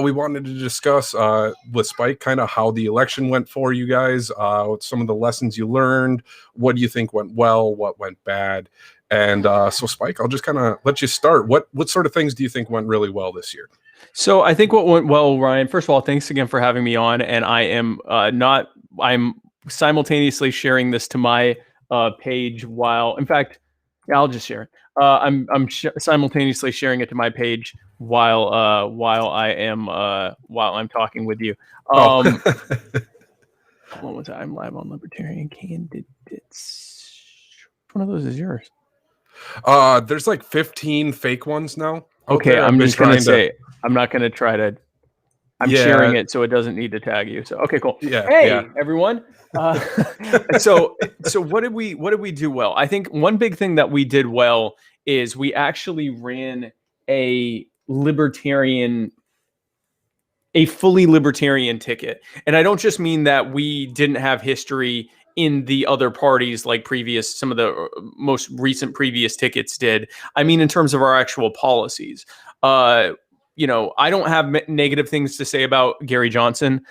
We wanted to discuss with Spike kind of how the election went for you guys, some of the lessons you learned, what do you think went well, what went bad. And so Spike, I'll just kind of let you start. What sort of things do you think went really well this year? So I think what went well, Ryan, first of all, thanks again for having me on. And I'm simultaneously sharing this to my page in fact, yeah, I'll just share it. I'm simultaneously sharing it to my page while I'm talking with you. One more time, I'm live on Libertarian Candidates. Which one of those is yours? There's like 15 fake ones now. Okay, I'm just gonna say I'm not gonna try to. I'm sharing it so it doesn't need to tag you. So okay, cool. Yeah. Hey, everyone. So what did we do well? I think one big thing that we did well is we actually ran a fully libertarian ticket. And I don't just mean that we didn't have history in the other parties like some of the most recent previous tickets did. I mean, in terms of our actual policies. I don't have negative things to say about Gary Johnson.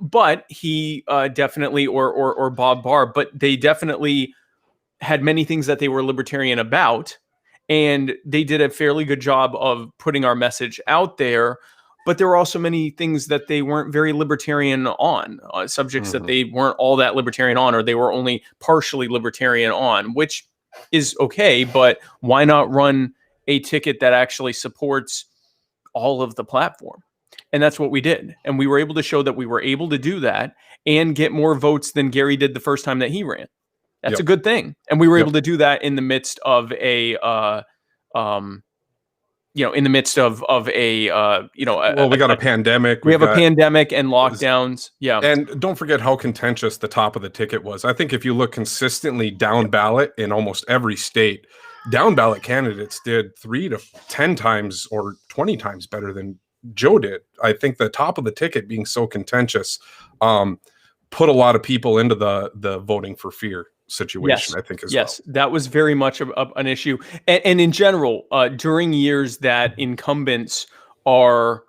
But he definitely, or Bob Barr, but they definitely had many things that they were libertarian about, and they did a fairly good job of putting our message out there. But there were also many things that they weren't very libertarian on, subjects that they weren't all that libertarian on, or they were only partially libertarian on, which is okay. But why not run a ticket that actually supports all of the platform? And that's what we did. And we were able to show that we were able to do that and get more votes than Gary did the first time that he ran. That's a good thing. And we were able to do that in the midst of we got a pandemic. We have a pandemic and lockdowns. Yeah. And don't forget how contentious the top of the ticket was. I think if you look consistently down ballot in almost every state, down ballot candidates did 3 to 10 times or 20 times better than Joe did. I think the top of the ticket being so contentious put a lot of people into the voting for fear situation. I think that was very much an issue. And in general, during years that incumbents are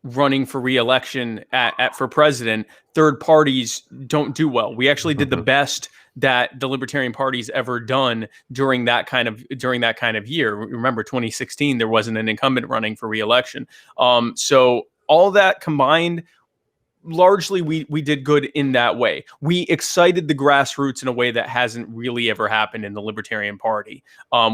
running for re-election for president, third parties don't do well. We actually did the best that the Libertarian Party's ever done during that kind of year. Remember, 2016, there wasn't an incumbent running for re-election. So all that combined, largely we did good in that way. We excited the grassroots in a way that hasn't really ever happened in the Libertarian Party,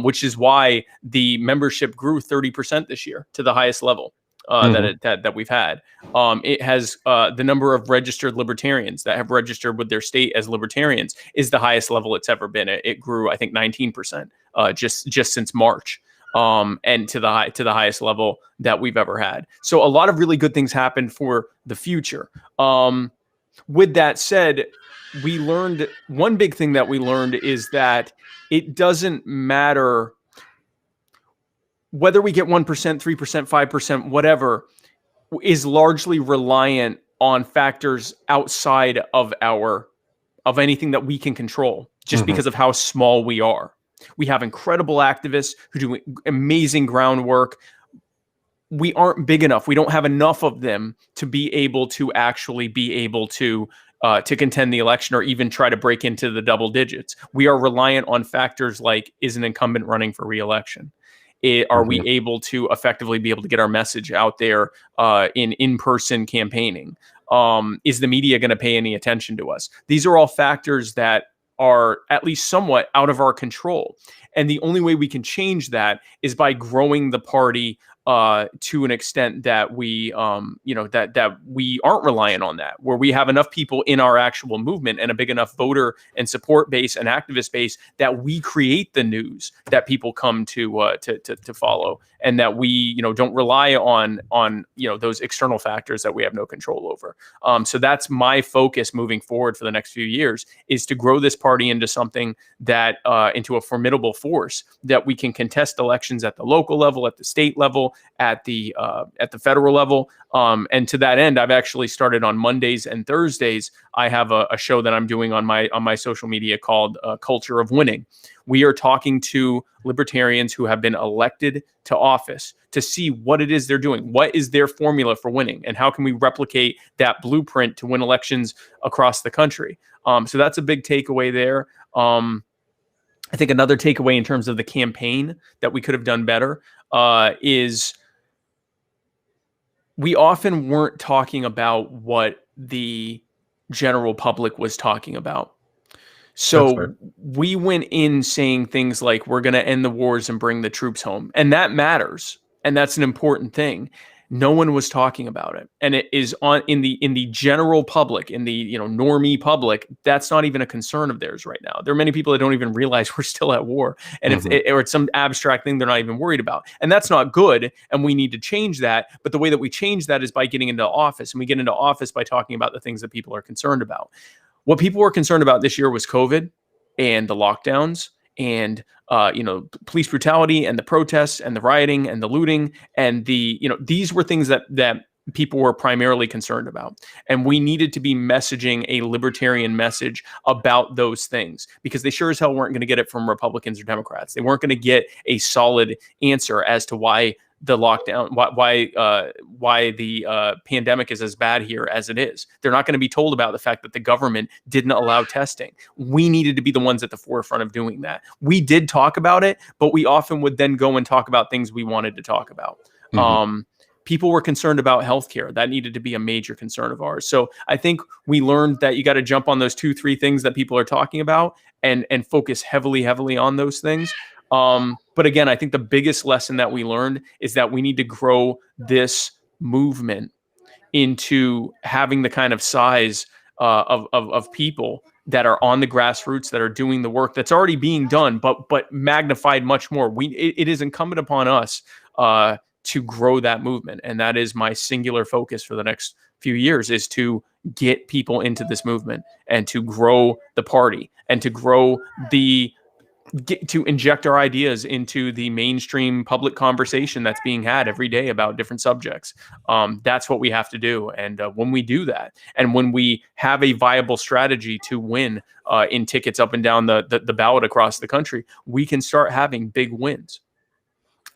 which is why the membership grew 30% this year to the highest level that we've had. It has the number of registered libertarians that have registered with their state as libertarians is the highest level it's ever been. It grew, I think, 19% just since March. And to the highest level that we've ever had. So a lot of really good things happened for the future. With that said, one big thing that we learned is that it doesn't matter whether we get 1%, 3%, 5%, whatever, is largely reliant on factors outside of anything that we can control, just because of how small we are. We have incredible activists who do amazing groundwork. We aren't big enough. We don't have enough of them to be able to contend the election or even try to break into the double digits. We are reliant on factors like, is an incumbent running for re-election? Are we able to effectively be able to get our message out there in-person campaigning? Is the media going to pay any attention to us? These are all factors that are at least somewhat out of our control. And the only way we can change that is by growing the party to an extent that we, that we aren't reliant on that, where we have enough people in our actual movement and a big enough voter and support base and activist base that we create the news that people come to follow, and that we, don't rely on those external factors that we have no control over. So that's my focus moving forward for the next few years, is to grow this party into something that into a formidable force that we can contest elections at the local level, at the state level, at the federal level. And to that end, I've actually started on Mondays and Thursdays. I have a show that I'm doing on my social media called Culture of Winning. We are talking to libertarians who have been elected to office to see what it is they're doing. What is their formula for winning? And how can we replicate that blueprint to win elections across the country? So that's a big takeaway there. I think another takeaway in terms of the campaign that we could have done better is we often weren't talking about what the general public was talking about. So we went in saying things like, we're going to end the wars and bring the troops home. And that matters. And that's an important thing. No one was talking about it. And it is in the general public, in the normie public, that's not even a concern of theirs right now. There are many people that don't even realize we're still at war. And if it's some abstract thing they're not even worried about. And that's not good. And we need to change that. But the way that we change that is by getting into office. And we get into office by talking about the things that people are concerned about. What people were concerned about this year was COVID and the lockdowns and police brutality and the protests and the rioting and the looting and these were things that people were primarily concerned about. And we needed to be messaging a libertarian message about those things, because they sure as hell weren't going to get it from Republicans or Democrats. They weren't going to get a solid answer as to why the lockdown, why the pandemic is as bad here as it is. They're not going to be told about the fact that the government didn't allow testing. We needed to be the ones at the forefront of doing that. We did talk about it, but we often would then go and talk about things we wanted to talk about. People were concerned about healthcare. That needed to be a major concern of ours. So I think we learned that you got to jump on those 2-3 things that people are talking about and focus heavily on those things. But again, I think the biggest lesson that we learned is that we need to grow this movement into having the kind of size of people that are on the grassroots, that are doing the work that's already being done, but magnified much more. It is incumbent upon us to grow that movement, and that is my singular focus for the next few years, is to get people into this movement and to grow the party and to grow to inject our ideas into the mainstream public conversation that's being had every day about different subjects. That's what we have to do. And when we do that, and when we have a viable strategy to win in tickets up and down the ballot across the country, we can start having big wins.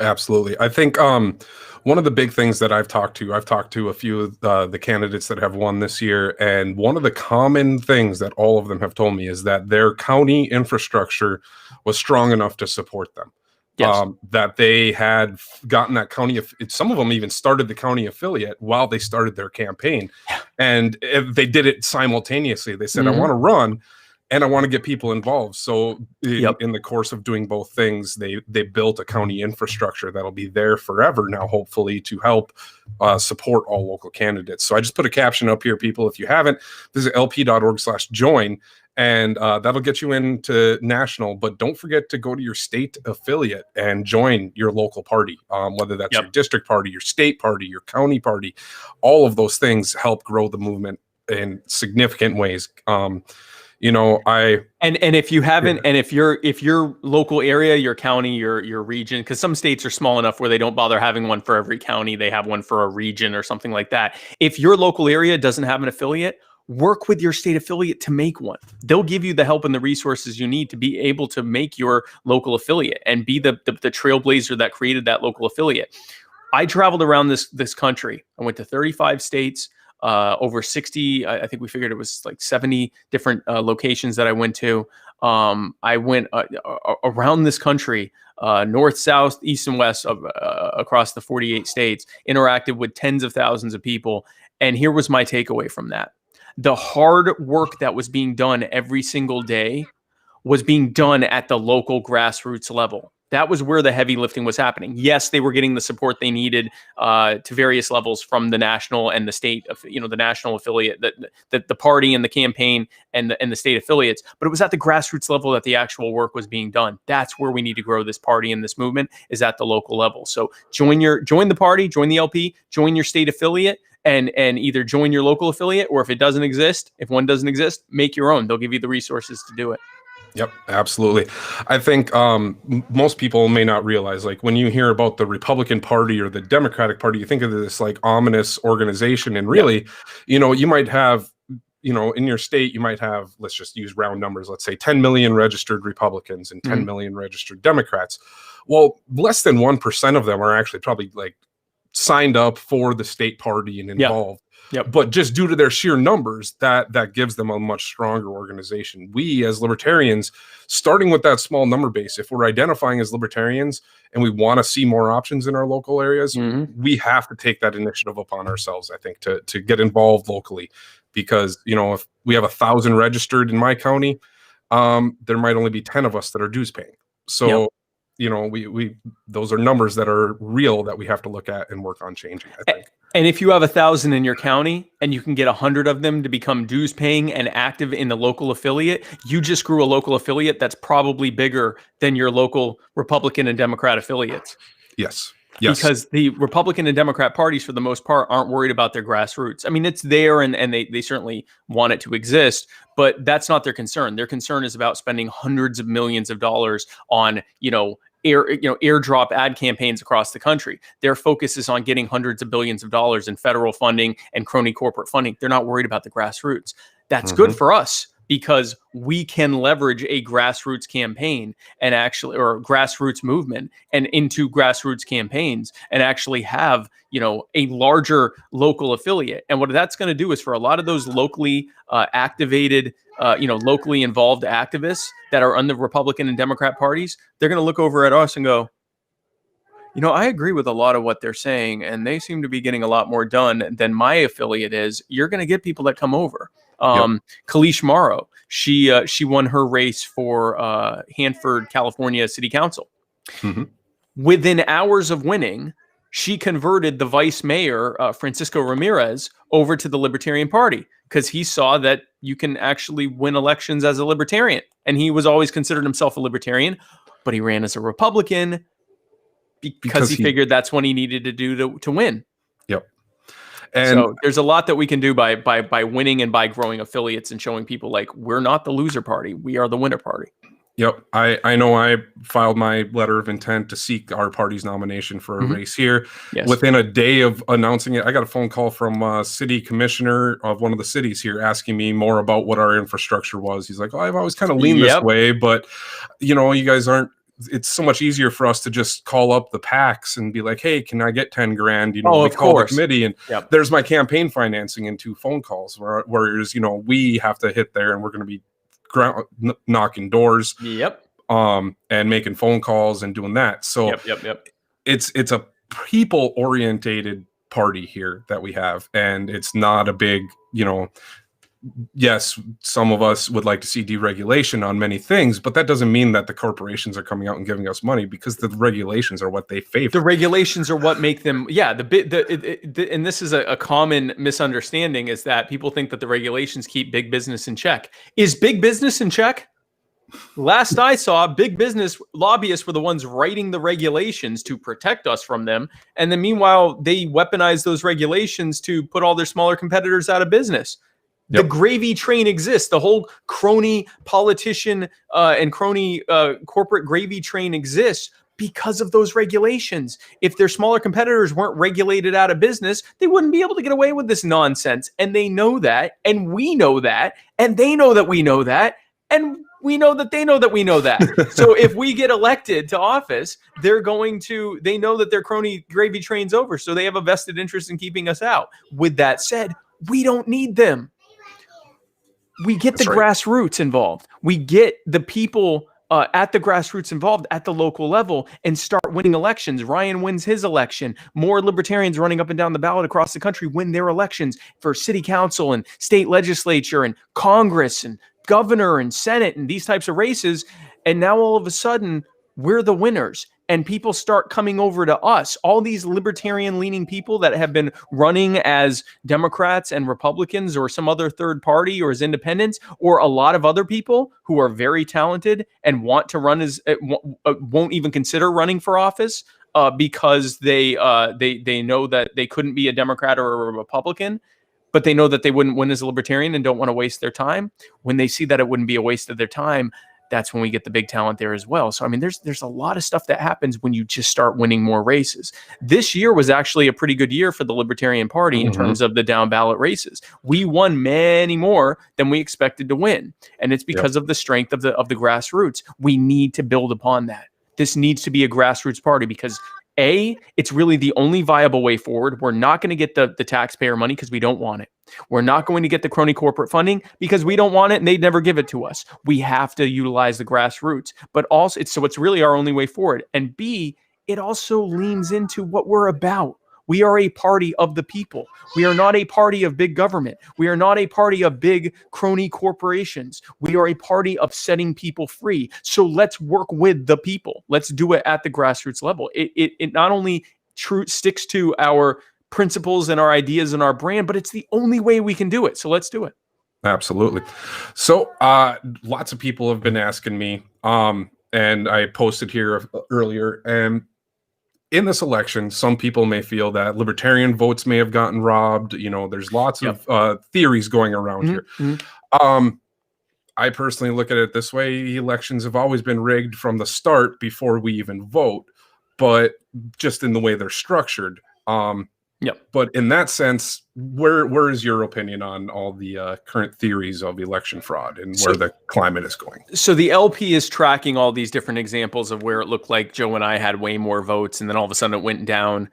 Absolutely. I think one of the big things that I've talked to a few of the candidates that have won this year, and one of the common things that all of them have told me is that their county infrastructure was strong enough to support them. Yes. That they had gotten that county, some of them even started the county affiliate while they started their campaign. And they did it simultaneously. They said, I want to run, and I want to get people involved. So in the course of doing both things, they built a county infrastructure that'll be there forever now, hopefully, to help support all local candidates. So I just put a caption up here, people. If you haven't, visit lp.org/join, and that'll get you into national. But don't forget to go to your state affiliate and join your local party, whether that's your district party, your state party, your county party. All of those things help grow the movement in significant ways. If you haven't, and if your local area, your county, your region, because some states are small enough where they don't bother having one for every county, they have one for a region or something like that. If your local area doesn't have an affiliate, work with your state affiliate to make one. They'll give you the help and the resources you need to be able to make your local affiliate and be the trailblazer that created that local affiliate. I traveled around this country. I went to 35 states. Over 60, I think we figured it was like 70 different locations that I went to. I went around this country, north, south, east, and west across the 48 states, interacted with tens of thousands of people. And here was my takeaway from that. The hard work that was being done every single day was being done at the local grassroots level. That was where the heavy lifting was happening. Yes, they were getting the support they needed to various levels from the national and the state, the national affiliate, the party and the campaign and the state affiliates. But it was at the grassroots level that the actual work was being done. That's where we need to grow this party and this movement, is at the local level. So join the party, join the LP, join your state affiliate, and either join your local affiliate, or if one doesn't exist, make your own. They'll give you the resources to do it. Yep, absolutely. I think most people may not realize, like, when you hear about the Republican Party or the Democratic Party, you think of this like ominous organization, and Yep. really, you might have, in your state, you might have, let's just use round numbers, let's say 10 million registered Republicans and 10 Mhm. million registered Democrats. Well, less than 1% of them are actually probably like signed up for the state party and Yep. involved. Yep. But just due to their sheer numbers, that gives them a much stronger organization. We as libertarians, starting with that small number base, if we're identifying as libertarians and we want to see more options in our local areas, Mhm. we have to take that initiative upon ourselves, I think, to get involved locally. Because, if we have 1,000 registered in my county, there might only be 10 of us that are dues paying. Yep. So, we those are numbers that are real that we have to look at and work on changing, I think. And if you have 1,000 in your county and you can get 100 of them to become dues paying and active in the local affiliate, you just grew a local affiliate that's probably bigger than your local Republican and Democrat affiliates. Yes. Yes. Because the Republican and Democrat parties, for the most part, aren't worried about their grassroots. I mean, it's there and they certainly want it to exist, but that's not their concern. Their concern is about spending hundreds of millions of dollars on, airdrop ad campaigns across the country. Their focus is on getting hundreds of billions of dollars in federal funding and crony corporate funding. They're not worried about the grassroots. That's good for us because we can leverage a grassroots campaign and actually, or grassroots movement and into grassroots campaigns and actually have, a larger local affiliate. And what that's going to do is for a lot of those locally activated, locally involved activists that are on the Republican and Democrat parties, they're going to look over at us and go, I agree with a lot of what they're saying, and they seem to be getting a lot more done than my affiliate is. You're going to get people that come over. Kalish Morrow, she won her race for Hanford, California City Council. Mhm. Within hours of winning, she converted the vice mayor, Francisco Ramirez, over to the Libertarian Party because he saw that you can actually win elections as a libertarian. And he was always considered himself a libertarian, but he ran as a Republican because he figured that's what he needed to do to win. Yep. And so there's a lot that we can do by winning and by growing affiliates and showing people like we're not the loser party, we are the winner party. Yep. I know I filed my letter of intent to seek our party's nomination for a race here. Yes. Within a day of announcing it, I got a phone call from a city commissioner of one of the cities here asking me more about what our infrastructure was. He's like, oh, I've always kind of leaned this way, but you guys aren't. It's so much easier for us to just call up the PACs and be like, hey, can I get 10 grand? We call the committee and there's my campaign financing in 2 phone calls. Whereas, we have to hit there and we're going to be knocking doors. Yep. And making phone calls and doing that. So yep. It's a people orientated party here that we have. And it's not a big, yes, some of us would like to see deregulation on many things, but that doesn't mean that the corporations are coming out and giving us money because the regulations are what they favor. The regulations are what make them, and this is a common misunderstanding is that people think that the regulations keep big business in check. Is big business in check? Last I saw, big business lobbyists were the ones writing the regulations to protect us from them. And then meanwhile, they weaponize those regulations to put all their smaller competitors out of business. The gravy train exists. The whole crony politician and crony corporate gravy train exists because of those regulations. If their smaller competitors weren't regulated out of business, they wouldn't be able to get away with this nonsense. And they know that, and we know that, and they know that we know that, and we know that they know that we know that. So if we get elected to office, they know that their crony gravy train's over. So they have a vested interest in keeping us out. With that said, we don't need them. We get the grassroots involved. We get the people at the grassroots involved at the local level and start winning elections. Ryan wins his election. More libertarians running up and down the ballot across the country win their elections for city council and state legislature and Congress and governor and Senate and these types of races. And now all of a sudden we're the winners and people start coming over to us. All these libertarian leaning people that have been running as Democrats and Republicans or some other third party or as independents, or a lot of other people who are very talented and want to run as won't even consider running for office because they know that they couldn't be a Democrat or a Republican, but they know that they wouldn't win as a libertarian and don't want to waste their time. When they see that it wouldn't be a waste of their time, that's when we get the big talent there as well. So, I mean, there's a lot of stuff that happens when you just start winning more races. This year was actually a pretty good year for the Libertarian Party in terms of the down ballot races. We won many more than we expected to win. And it's because of the strength of the grassroots. We need to build upon that. This needs to be a grassroots party because it's really the only viable way forward. We're not going to get the taxpayer money because we don't want it. We're not going to get the crony corporate funding because we don't want it and they'd never give it to us. We have to utilize the grassroots, but also it's really our only way forward. And B, it also leans into what we're about. We are a party of the people. We are not a party of big government. We are not a party of big crony corporations. We are a party of setting people free. So let's work with the people. Let's do it at the grassroots level. It not only sticks to our principles and our ideas and our brand, but it's the only way we can do it. So let's do it. Absolutely. So lots of people have been asking me, and I posted here earlier, and in this election, some people may feel that libertarian votes may have gotten robbed. You know, there's lots of theories going around here. I personally look at it this way. Elections have always been rigged from the start before we even vote, but just in the way they're structured. But in that sense, where is your opinion on all the current theories of election fraud and where the climate is going? So the LP is tracking all these different examples of where it looked like Joe and I had way more votes, and then all of a sudden it went down.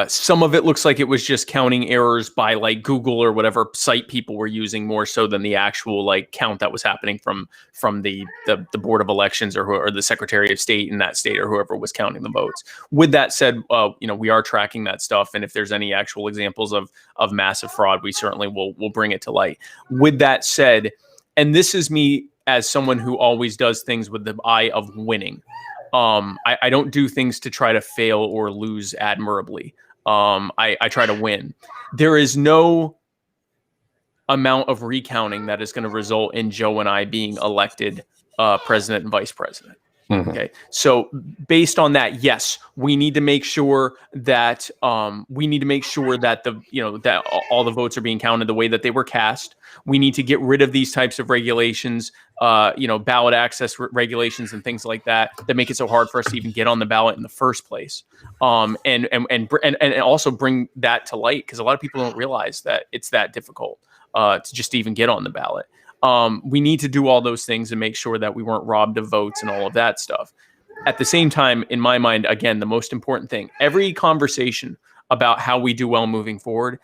Some of it looks like it was just counting errors by like Google or whatever site people were using more so than the actual like count that was happening from the Board of Elections or the Secretary of State in that state or whoever was counting the votes. With that said, we are tracking that stuff, and if there's any actual examples of massive fraud, we certainly will bring it to light. With that said, and this is me as someone who always does things with the eye of winning. I don't do things to try to fail or lose admirably. I try to win. There is no amount of recounting that is going to result in Joe and I being elected president and vice president. Okay. So based on that, yes, we need to make sure that that all the votes are being counted the way that they were cast. We need to get rid of these types of regulations, ballot access regulations and things like that make it so hard for us to even get on the ballot in the first place. And also bring that to light, because a lot of people don't realize that it's that difficult to just even get on the ballot. We need to do all those things and make sure that we weren't robbed of votes and all of that stuff. At the same time, in my mind, again, the most important thing, every conversation about how we do well moving forward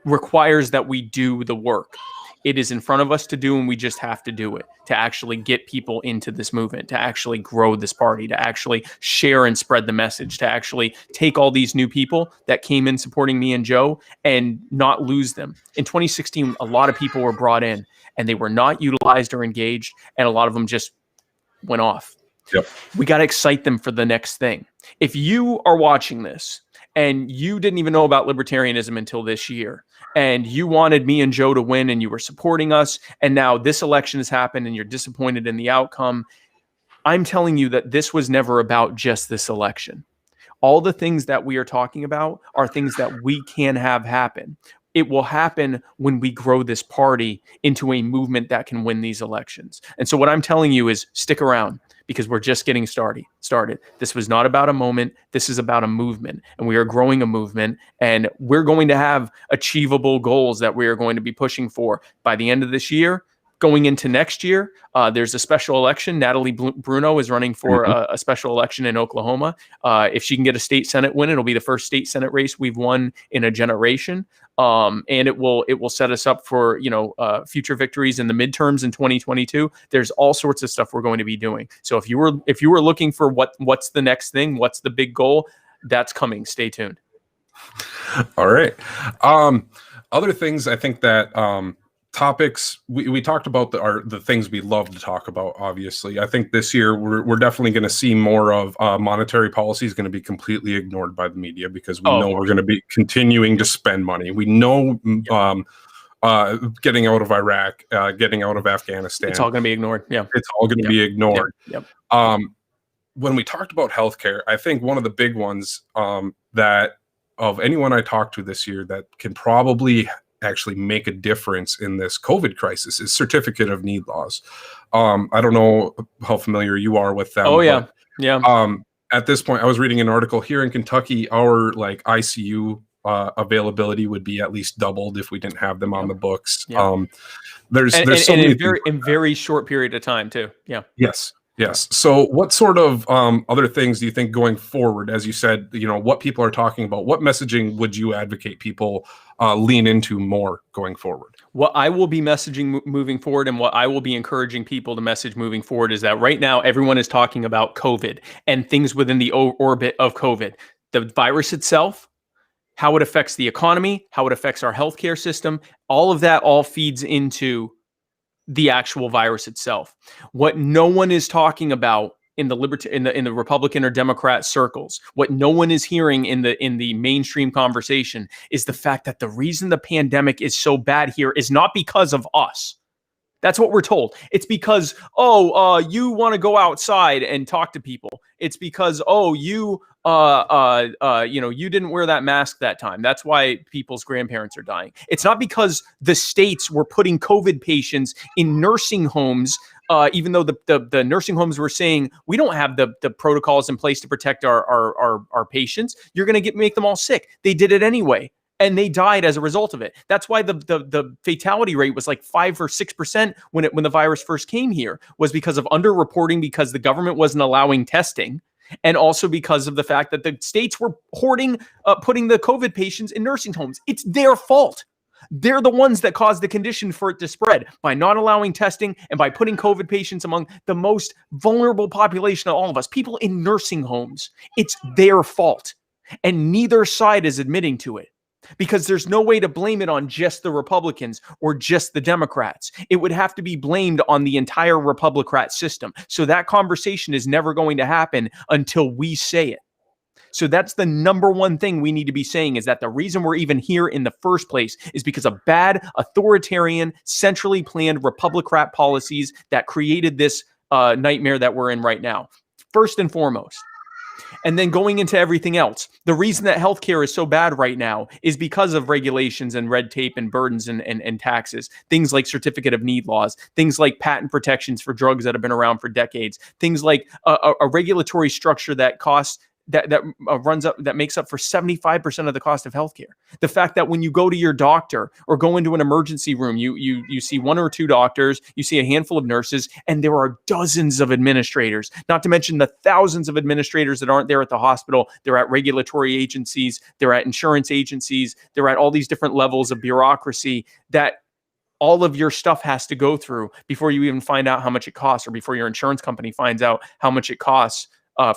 requires that we do the work. It is in front of us to do, and we just have to do it to actually get people into this movement, to actually grow this party, to actually share and spread the message, to actually take all these new people that came in supporting me and Joe and not lose them. In 2016, a lot of people were brought in and they were not utilized or engaged, and a lot of them just went off. We got to excite them for the next thing. If you are watching this and you didn't even know about libertarianism until this year, and you wanted me and Joe to win and you were supporting us, and now this election has happened and you're disappointed in the outcome, I'm telling you that this was never about just this election. All the things that we are talking about are things that we can have happen. It will happen when we grow this party into a movement that can win these elections. And so what I'm telling you is stick around, because we're just getting started. This was not about a moment. This is about a movement, and we are growing a movement, and we're going to have achievable goals that we are going to be pushing for by the end of this year. Going into next year, there's a special election. Natalie Bruno is running for a special election in Oklahoma. If she can get a state Senate win, it'll be the first state Senate race we've won in a generation. And it will set us up for, future victories in the midterms in 2022. There's all sorts of stuff we're going to be doing. So if you were looking for what's the next thing, what's the big goal, that's coming. Stay tuned. All right. Other things I think that, topics we talked about the things we love to talk about. Obviously, I think this year we're definitely going to see more of monetary policy is going to be completely ignored by the media, because we know we're going to be continuing to spend money. We know getting out of Iraq, getting out of Afghanistan, it's all going to be ignored. It's all going to be ignored. When we talked about healthcare, I think one of the big ones that of anyone I talked to this year that can probably actually make a difference in this COVID crisis is certificate of need laws. I don't know how familiar you are with them. Oh yeah. But, at this point, I was reading an article here in Kentucky, our like ICU availability would be at least doubled if we didn't have them on the books. There's so many in very short period of time too. Yeah. Yes. So what sort of other things do you think going forward, as you said, what people are talking about, what messaging would you advocate people lean into more going forward? What I will be messaging moving forward, and what I will be encouraging people to message moving forward, is that right now everyone is talking about COVID and things within the orbit of COVID. The virus itself, how it affects the economy, how it affects our healthcare system, all of that all feeds into the actual virus itself. What no one is talking about in the Republican or Democrat circles, what no one is hearing in the mainstream conversation, is the fact that the reason the pandemic is so bad here is not because of us. That's what we're told. It's because, you want to go outside and talk to people. It's because, you didn't wear that mask that time. That's why people's grandparents are dying. It's not because the states were putting COVID patients in nursing homes, even though the nursing homes were saying, we don't have the protocols in place to protect our patients. You're going to make them all sick. They did it anyway. And they died as a result of it. That's why the fatality rate was like 5 or 6% when the virus first came here, was because of underreporting, because the government wasn't allowing testing, and also because of the fact that the states were putting the COVID patients in nursing homes. It's their fault. They're the ones that caused the condition for it to spread by not allowing testing and by putting COVID patients among the most vulnerable population of all of us, people in nursing homes. It's their fault. And neither side is admitting to it, because there's no way to blame it on just the Republicans or just the Democrats. It would have to be blamed on the entire Republican system. So that conversation is never going to happen until we say it. So that's the number one thing we need to be saying, is that the reason we're even here in the first place is because of bad, authoritarian, centrally planned Republican policies that created this nightmare that we're in right now, first and foremost. And then going into everything else, the reason that healthcare is so bad right now is because of regulations and red tape and burdens and taxes, things like certificate of need laws, things like patent protections for drugs that have been around for decades, things like a regulatory structure that costs that makes up for 75% of the cost of healthcare. The fact that when you go to your doctor or go into an emergency room, you see one or two doctors, you see a handful of nurses, and there are dozens of administrators, not to mention the thousands of administrators that aren't there at the hospital. They're at regulatory agencies, they're at insurance agencies, they're at all these different levels of bureaucracy that all of your stuff has to go through before you even find out how much it costs, or before your insurance company finds out how much it costs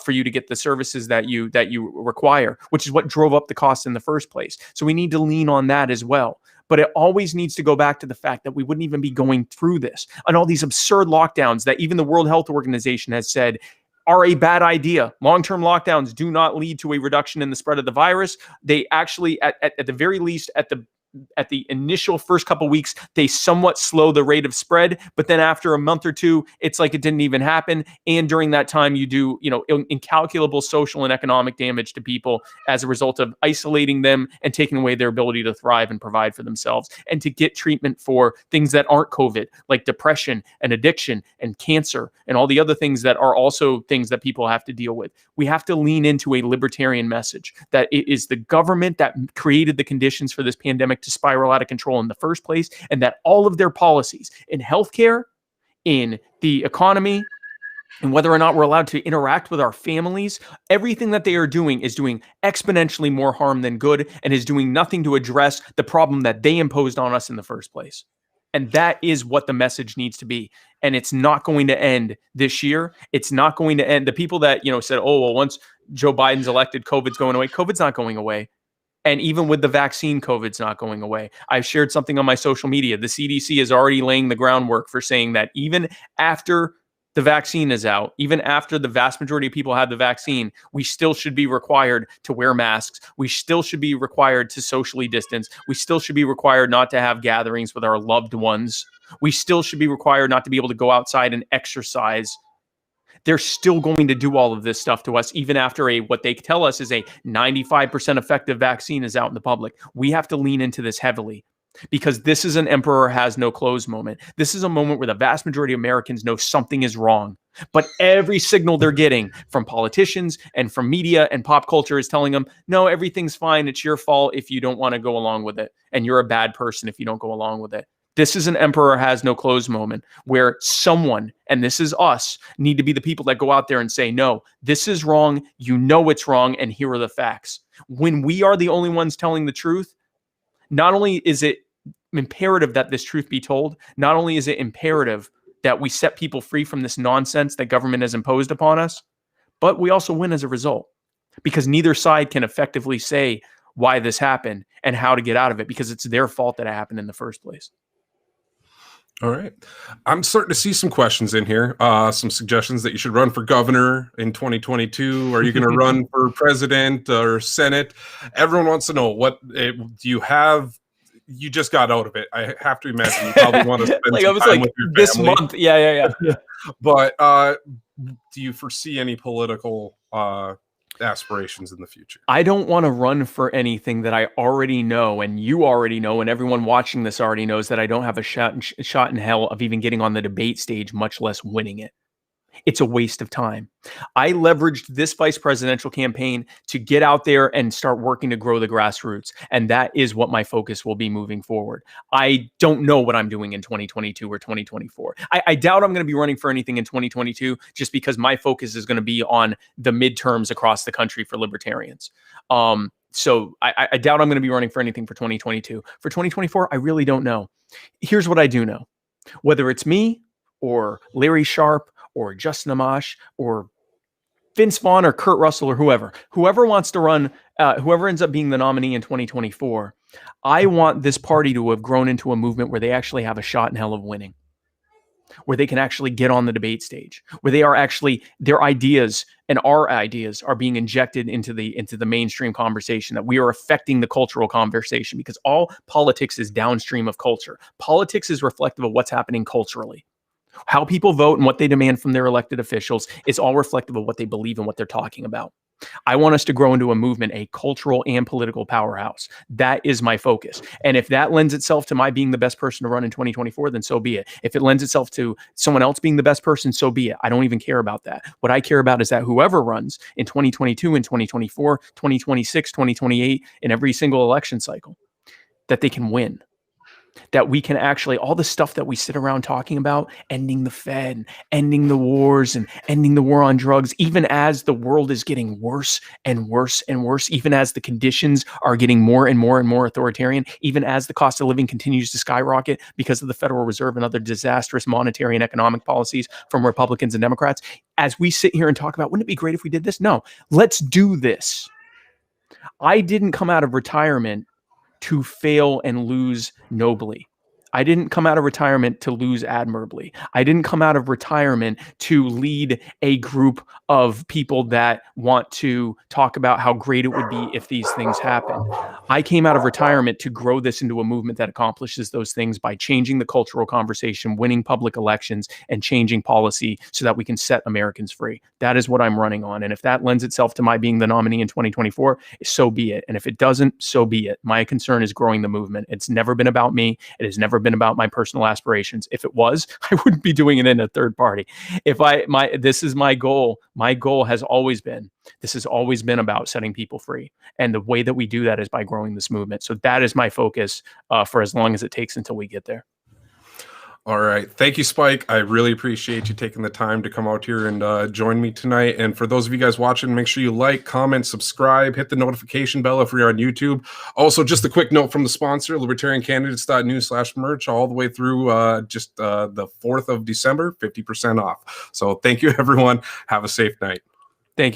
for you to get the services that you require, which is what drove up the cost in the first place. So we need to lean on that as well. But it always needs to go back to the fact that we wouldn't even be going through this, and all these absurd lockdowns that even the World Health Organization has said are a bad idea. Long-term lockdowns do not lead to a reduction in the spread of the virus. They actually, at the very least, at the initial first couple weeks, they somewhat slow the rate of spread, but then after a month or two, it's like it didn't even happen. And during that time, you do, incalculable social and economic damage to people as a result of isolating them and taking away their ability to thrive and provide for themselves and to get treatment for things that aren't COVID, like depression and addiction and cancer and all the other things that are also things that people have to deal with. We have to lean into a libertarian message that it is the government that created the conditions for this pandemic to spiral out of control in the first place, and that all of their policies in healthcare, in the economy, and whether or not we're allowed to interact with our families, everything that they are doing is doing exponentially more harm than good, and is doing nothing to address the problem that they imposed on us in the first place. And that is what the message needs to be. And it's not going to end this year. It's not going to end. The people that, said, once Joe Biden's elected, COVID's going away. COVID's not going away. And even with the vaccine, COVID's not going away. I've shared something on my social media. The CDC is already laying the groundwork for saying that even after the vaccine is out, even after the vast majority of people have the vaccine, we still should be required to wear masks. We still should be required to socially distance. We still should be required not to have gatherings with our loved ones. We still should be required not to be able to go outside and exercise. They're still going to do all of this stuff to us, even after what they tell us is a 95% effective vaccine is out in the public. We have to lean into this heavily. because this is an emperor has no clothes moment. This is a moment where the vast majority of Americans know something is wrong. But every signal they're getting from politicians and from media and pop culture is telling them, no, everything's fine. It's your fault if you don't want to go along with it. And you're a bad person if you don't go along with it. This is an emperor has no clothes moment where someone, and this is us, need to be the people that go out there and say, no, this is wrong. You know it's wrong. And here are the facts. When we are the only ones telling the truth, not only is it imperative that this truth be told, not only is it imperative that we set people free from this nonsense that government has imposed upon us, but we also win as a result, because neither side can effectively say why this happened and how to get out of it, because it's their fault that it happened in the first place. All right. I'm starting to see some questions in here, some suggestions that you should run for governor in 2022. Are you going to run for president or Senate? Everyone wants to know, do you have? You just got out of it. I have to imagine you probably want to spend some time with your this family. month. Yeah. But do you foresee any political aspirations in the future? I don't want to run for anything that I already know, and you already know, and everyone watching this already knows that I don't have a shot in hell of even getting on the debate stage, much less winning it. It's a waste of time. I leveraged this vice presidential campaign to get out there and start working to grow the grassroots. And that is what my focus will be moving forward. I don't know what I'm doing in 2022 or 2024. I doubt I'm going to be running for anything in 2022, just because my focus is going to be on the midterms across the country for libertarians. So I doubt I'm going to be running for anything for 2022. For 2024, I really don't know. Here's what I do know. Whether it's me or Larry Sharp or Justin Amash or Vince Vaughn or Kurt Russell or whoever wants to run, whoever ends up being the nominee in 2024, I want this party to have grown into a movement where they actually have a shot in hell of winning, where they can actually get on the debate stage, where they are actually, their ideas and our ideas are being injected into the mainstream conversation, that we are affecting the cultural conversation, because all politics is downstream of culture. Politics is reflective of what's happening culturally. How people vote and what they demand from their elected officials is all reflective of what they believe and what they're talking about. I want us to grow into a movement, a cultural and political powerhouse. That is my focus. And if that lends itself to my being the best person to run in 2024, then so be it. If it lends itself to someone else being the best person, so be it. I don't even care about that. What I care about is that whoever runs in 2022 and 2024, 2026, 2028, in every single election cycle, that they can win. That we can actually, all the stuff that we sit around talking about, ending the Fed, ending the wars, and ending the war on drugs, even as the world is getting worse and worse and worse, even as the conditions are getting more and more and more authoritarian, even as the cost of living continues to skyrocket because of the Federal Reserve and other disastrous monetary and economic policies from Republicans and Democrats, as we sit here and talk about, wouldn't it be great if we did this? No, let's do this. I didn't come out of retirement to fail and lose nobly. I didn't come out of retirement to lose admirably. I didn't come out of retirement to lead a group of people that want to talk about how great it would be if these things happened. I came out of retirement to grow this into a movement that accomplishes those things by changing the cultural conversation, winning public elections, and changing policy so that we can set Americans free. That is what I'm running on. And if that lends itself to my being the nominee in 2024, so be it. And if it doesn't, so be it. My concern is growing the movement. It's never been about me. It has never been about my personal aspirations. If it was, I wouldn't be doing it in a third party. This is my goal. My goal has always been, this has always been about setting people free. And the way that we do that is by growing this movement. So that is my focus for as long as it takes until we get there. All right. Thank you, Spike. I really appreciate you taking the time to come out here and join me tonight. And for those of you guys watching, make sure you like, comment, subscribe, hit the notification bell if you're on YouTube. Also, just a quick note from the sponsor, libertariancandidates.news/merch, all the way through the 4th of December, 50% off. So thank you, everyone. Have a safe night. Thank you.